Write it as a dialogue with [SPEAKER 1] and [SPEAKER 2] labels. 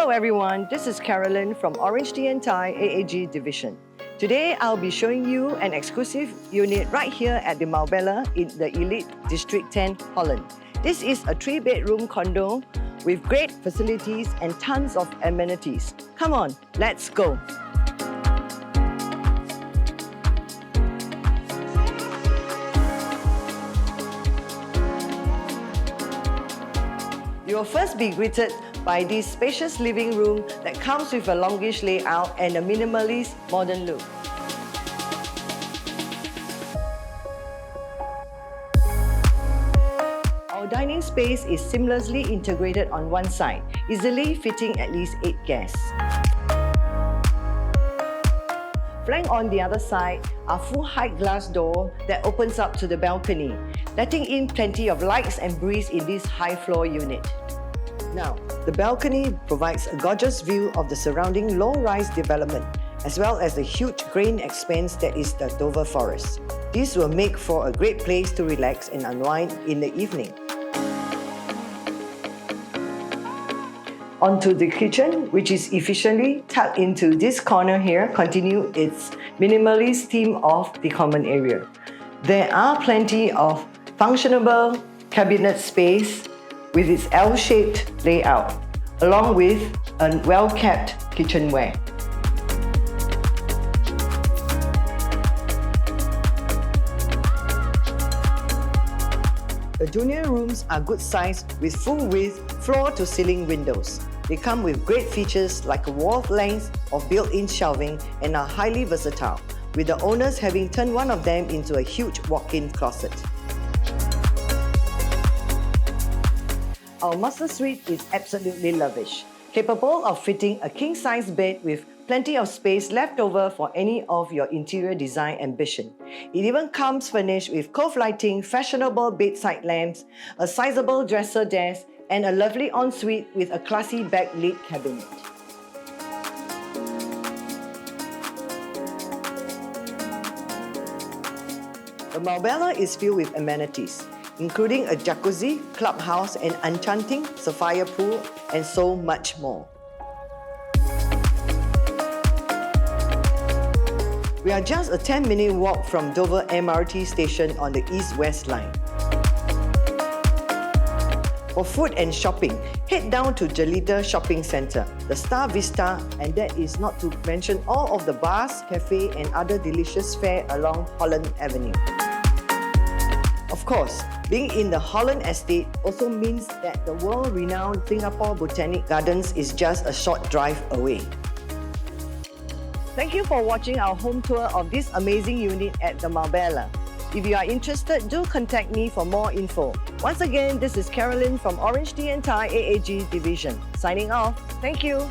[SPEAKER 1] Hello everyone, this is Carollyn from OrangeTee and Thai AAG division. Today I'll be showing you an exclusive unit right here at the Marbella in the Elite District 10, Holland. This is a 3-bedroom condo with great facilities and tons of amenities. Come on, let's go! You will first be greeted by this spacious living room that comes with a longish layout and a minimalist modern look. Our dining space is seamlessly integrated on one side, easily fitting at least 8 guests. Flanked on the other side are full-height glass door that opens up to the balcony, letting in plenty of lights and breeze in this high-floor unit. Now, the balcony provides a gorgeous view of the surrounding low-rise development, as well as the huge green expanse that is the Dover Forest. This will make for a great place to relax and unwind in the evening. Onto the kitchen, which is efficiently tucked into this corner here, continue its minimalist theme of the common area. There are plenty of functionable cabinet space with its L-shaped layout, along with a well-kept kitchenware. The junior rooms are good size with full-width floor-to-ceiling windows. They come with great features like a wall length of built-in shelving and are highly versatile, with the owners having turned one of them into a huge walk-in closet. Our master suite is absolutely lavish, capable of fitting a king-size bed with plenty of space left over for any of your interior design ambition. It even comes furnished with cove lighting, fashionable bedside lamps, a sizable dresser desk, and a lovely ensuite with a classy backlit cabinet. The Marbella is filled with amenities, including a jacuzzi, clubhouse, an enchanting sapphire pool, and so much more. We are just a 10-minute walk from Dover MRT station on the east-west line. For food and shopping, head down to Gelita Shopping Centre, the Star Vista, and that is not to mention all of the bars, cafe, and other delicious fare along Holland Avenue. Of course, being in the Holland Estate also means that the world-renowned Singapore Botanic Gardens is just a short drive away. Thank you for watching our home tour of this amazing unit at the Marbella. If you are interested, do contact me for more info. Once again, this is Carollyn from OrangeTee and Thai AAG division. Signing off. Thank you.